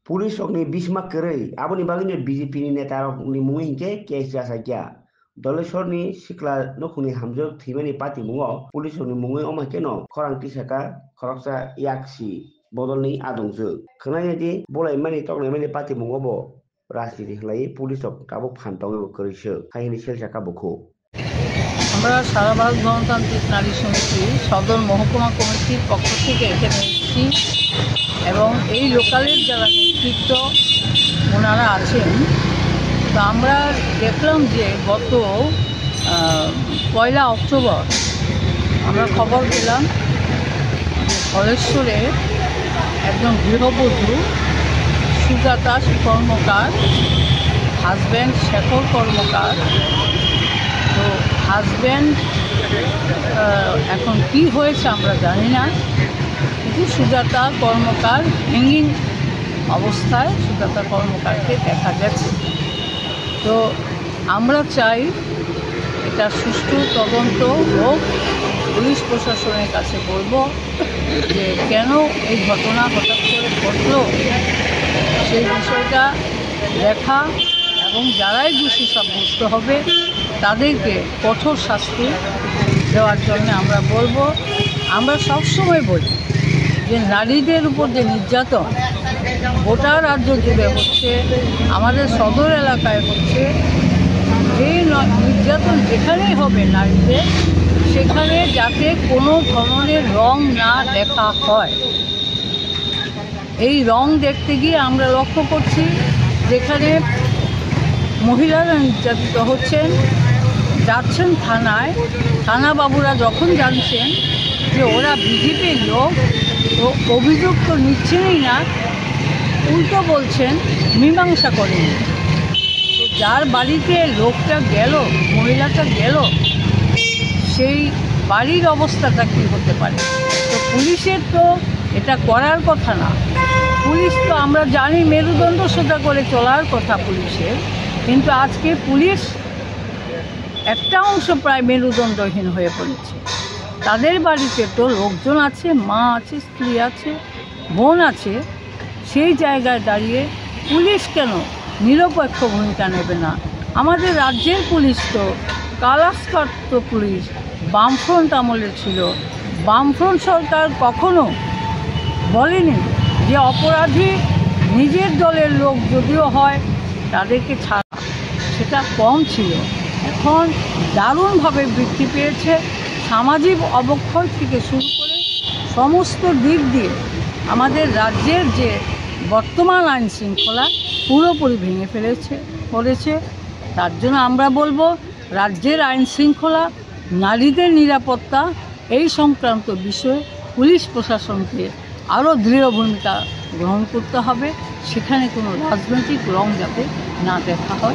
Pulis sok ni bisma kerei, abo ni bagini BJP ni neta rok ni mungi hingke kes jasa kya. Dolesor ni sikla nokuni hamjok thimani pati mungo, pulis sok ni mungi oma keno, korang tisaka, koroksa yaksi, bodol ni adongzuk. Kenanya di, bolai mani tok ni mani pati mungo bo, রাজনীতি খেলাই পুলিশক কাবো ফান্টং করেছে কাহিনী শেলসা কাবো খো আমরা সারা ভারত গণতান্ত্রিক নারী সমিতি সদর মহকুমা কমিটির পক্ষ থেকে এখানে এসেছি এবং এই লোকালের যারা নেতৃত্ব ওনারা আছেন তো আমরা দেখলাম যে গত 1 অক্টোবর আমরা খবর পেলাম যে ধলেশ্বরে একজন গৃহবধূ সুজাতা কর্মকার হাজব্যান্ড শেখর কর্মকার তো হাজব্যান্ড এখন কি হয়েছে আমরা জানি না কিন্তু সুজাতা কর্মকার হ্যাঙ্গিং অবস্থায় সুজাতা কর্মকারকে দেখা গেছে তো আমরা চাই এটা সুষ্ঠু তদন্ত হোক পুলিশ প্রশাসনের কাছে বলবো যে কেন এই ঘটনা হঠাৎ করে ঘটল সেই বিষয়টা দেখা এবং যারাই দোষী সাব্যস্ত হবে তাদেরকে কঠোর শাস্তি দেওয়ার জন্য আমরা বলবো। আমরা সবসময় বলি যে নারীদের উপর যে নির্যাতন গোটা রাজ্য জুড়ে হচ্ছে, আমাদের সদর এলাকায় হচ্ছে, এই নির্যাতন যেখানেই হবে নারীদের সেখানে যাতে কোনো ধরনের রং না দেখা হয়। এই রং দেখতে গিয়ে আমরা লক্ষ্য করছি যেখানে মহিলারা নির্যাতিত হচ্ছেন, যাচ্ছেন থানায়, থানাবাবুরা যখন জানছেন যে ওরা বিজেপির লোক তো অভিযোগ তো নিচ্ছেনই না, উল্টো বলছেন মীমাংসা করেন। তো যার বাড়িতে লোকটা গেল, মহিলাটা গেল, সেই বাড়ির অবস্থাটা কী হতে পারে? তো পুলিশের তো এটা করার কথা না। পুলিশ তো আমরা জানি মেরুদণ্ড সোজা করে চলার কথা পুলিশের, কিন্তু আজকে পুলিশ একটা অংশ প্রায় মেরুদণ্ডহীন হয়ে পড়েছে। তাদের বাড়িতে তো লোকজন আছে, মা আছে, স্ত্রী আছে, বোন আছে, সেই জায়গায় দাঁড়িয়ে পুলিশ কেন নিরপেক্ষ ভূমিকা নেবে না? আমাদের রাজ্যের পুলিশ তো কালাস্কার্ত পুলিশ বামফ্রন্ট আমলে ছিল। বামফ্রন্ট সরকার কখনো বলেনি যে অপরাধী নিজের দলের লোক যদিও হয় তাদেরকে ছাড়া, সেটা কম ছিল। এখন দারুণভাবে বৃদ্ধি পেয়েছে। সামাজিক অবক্ষয় থেকে শুরু করে সমস্ত দিক দিয়ে আমাদের রাজ্যের যে বর্তমান আইন শৃঙ্খলা পুরোপুরি ভেঙে পড়েছে। তার জন্য আমরা বলবো রাজ্যের আইন শৃঙ্খলা, নারীদের নিরাপত্তা এই সংক্রান্ত বিষয়ে পুলিশ প্রশাসনকে আরও দৃঢ় ভূমিকা গ্রহণ করতে হবে। সেখানে কোনো রাজনৈতিক রং যাতে না দেখা হয়।